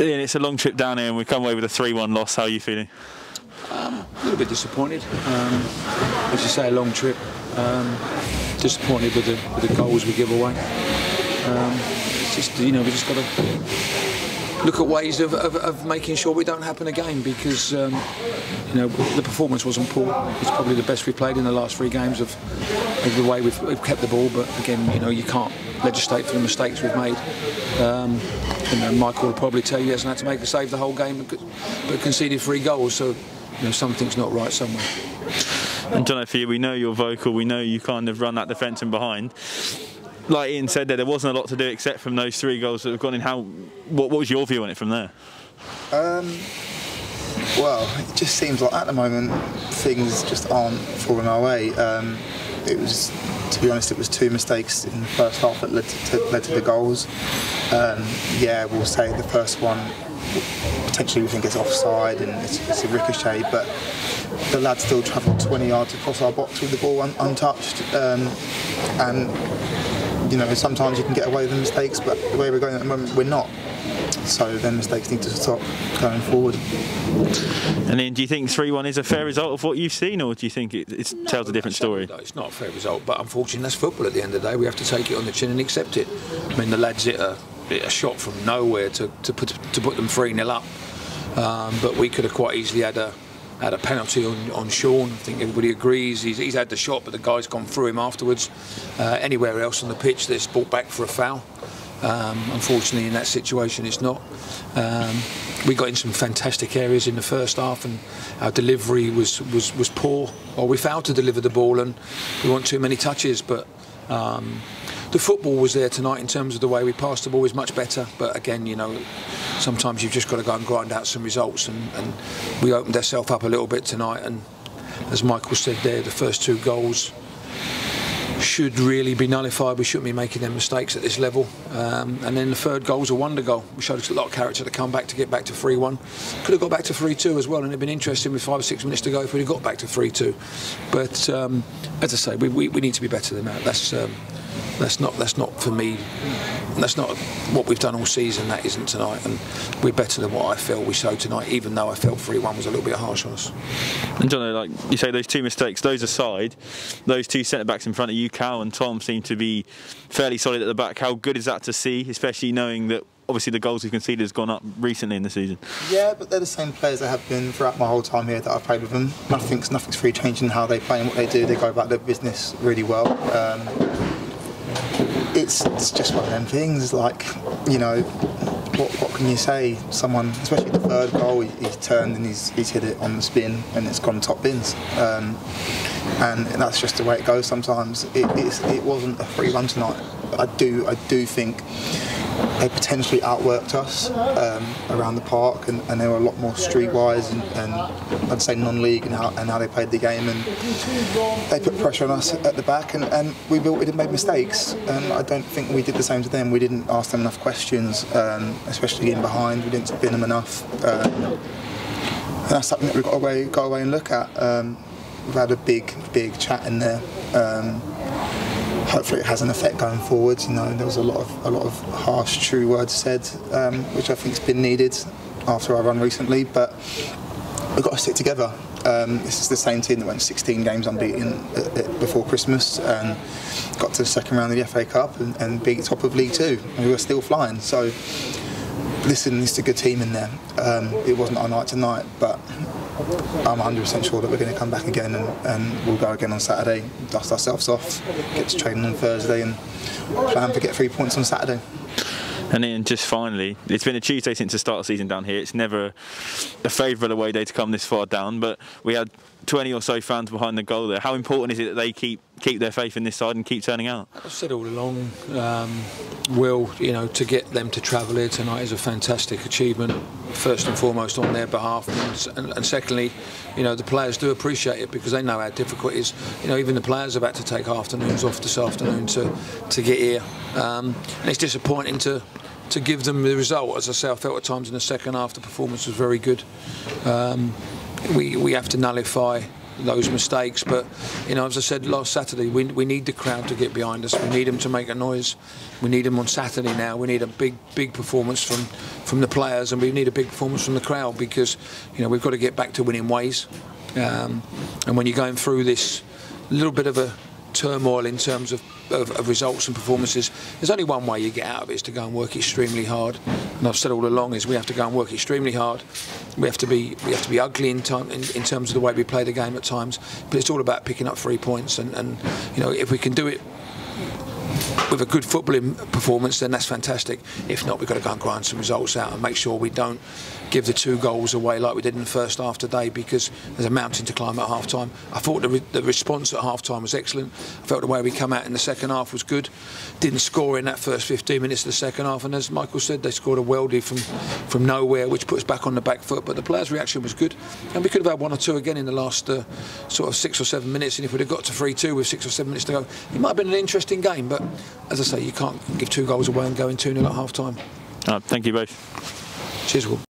Ian, it's a long trip down here and we've come away with a 3-1 loss. How are you feeling? A little bit disappointed. As you say, a long trip. Disappointed with the goals we give away. It's just, we just got to look at ways of making sure we don't happen again, because the performance wasn't poor. It's probably the best we've played in the last 3 games of the way we've kept the ball. But again, you can't legislate for the mistakes we've made. Michael will probably tell you he hasn't had to make a save the whole game, but conceded 3 goals. So something's not right somewhere. And John, for you, we know you're vocal. We know you kind of run that defence and behind. Like Ian said there wasn't a lot to do except from those 3 goals that have gone in. What was your view on it from there? Well, it just seems like at the moment things just aren't falling our way. It was, to be honest, it was 2 mistakes in the first half that led to the goals. Yeah, we'll say the first one potentially we think it's offside and it's a ricochet, but the lad still travelled 20 yards across our box with the ball untouched. And sometimes you can get away with mistakes, but the way we're going at the moment, we're not. So then mistakes need to stop going forward. And then, do you think 3-1 is a fair result of what you've seen, or do you think it tells a different story? No, it's not a fair result, but unfortunately that's football at the end of the day. We have to take it on the chin and accept it. I mean, the lads hit a shot from nowhere to put them 3-0 up, but we could have quite easily had a penalty on Sean. I think everybody agrees. He's had the shot, but the guy's gone through him afterwards. Anywhere else on the pitch, that's brought back for a foul. Unfortunately, in that situation, it's not. We got in some fantastic areas in the first half, and our delivery was poor. Or we failed to deliver the ball, and we want too many touches. But the football was there tonight in terms of the way we passed the ball was much better. But again, sometimes you've just got to go and grind out some results, and we opened ourselves up a little bit tonight. And as Michael said there, the first 2 goals should really be nullified. We shouldn't be making them mistakes at this level. And then the 3rd goal was a wonder goal. We showed us a lot of character to come back to get back to 3-1. Could have got back to 3-2 as well, and it'd been interesting with 5 or 6 minutes to go if we'd have got back to 3-2. But as I say, we need to be better than that. That's not for me. That's not what we've done all season. That isn't tonight, and we're better than what I felt we showed tonight. Even though I felt 3-1 was a little bit harsh on us. And John, like you say, those 2 mistakes, those aside, those 2 centre backs in front of you, Cal and Tom, seem to be fairly solid at the back. How good is that to see, especially knowing that obviously the goals we've conceded has gone up recently in the season? Yeah, but they're the same players that have been throughout my whole time here that I've played with them. Nothing's really changed in how they play and what they do. They go about their business really well. It's just one of them things, like, what can you say? Someone, especially the 3rd goal, he's turned and he's hit it on the spin and it's gone top bins. And that's just the way it goes sometimes. It wasn't a 3-1 tonight. I do think they potentially outworked us around the park, and they were a lot more streetwise and I'd say non-league and how they played the game, and they put pressure on us at the back, and we made mistakes, and I don't think we did the same to them. We didn't ask them enough questions, especially in behind. We didn't spin them enough, and that's something that we've got to go away and look at. We've had a big chat in there. Hopefully it has an effect going forward. There was a lot of harsh, true words said, which I think's been needed after our run recently. But we've got to stick together. This is the same team that went 16 games unbeaten before Christmas and got to the 2nd round of the FA Cup and beat top of League 2, and we were still flying. So listen, it's a good team in there. It wasn't our night tonight, but I'm 100% sure that we're going to come back again, and we'll go again on Saturday, dust ourselves off, get to training on Thursday, and plan to get 3 points on Saturday. And then just finally, it's been a Tuesday since the start of the season down here. It's never a favourite away day to come this far down, but we had 20 or so fans behind the goal there. How important is it that they keep their faith in this side and keep turning out? I've said all along, Will, to get them to travel here tonight is a fantastic achievement, first and foremost on their behalf, and secondly, the players do appreciate it because they know how difficult it is. Even the players have had to take afternoons off this afternoon to get here, and it's disappointing to give them the result. As I say, I felt at times in the second half the performance was very good. We have to nullify those mistakes. But you know, as I said last Saturday, we need the crowd to get behind us. We need them to make a noise. We need them on Saturday now. We need a big performance from the players, and we need a big performance from the crowd, because you know, we've got to get back to winning ways. And when you're going through this little bit of a turmoil in terms of results and performances, there's only one way you get out of it, is to go and work extremely hard. And I've said all along, is we have to go and work extremely hard. We have to be ugly in terms of the way we play the game at times, but it's all about picking up 3 points, and you know, if we can do it with a good footballing performance, then that's fantastic. If not, we've got to go and grind some results out and make sure we don't give the 2 goals away like we did in the first half today, because there's a mountain to climb at half time. I thought the response at half time was excellent. I felt the way we come out in the second half was good. Didn't score in that first 15 minutes of the second half, and as Michael said, they scored a worldie from nowhere, which puts us back on the back foot. But the players' reaction was good, and we could have had 1 or 2 again in the last sort of 6 or 7 minutes, and if we'd have got to 3-2 with 6 or 7 minutes to go, it might have been an interesting game. But as I say, you can't give 2 goals away and go in 2-0 at half time. Thank you both. Cheers, Will.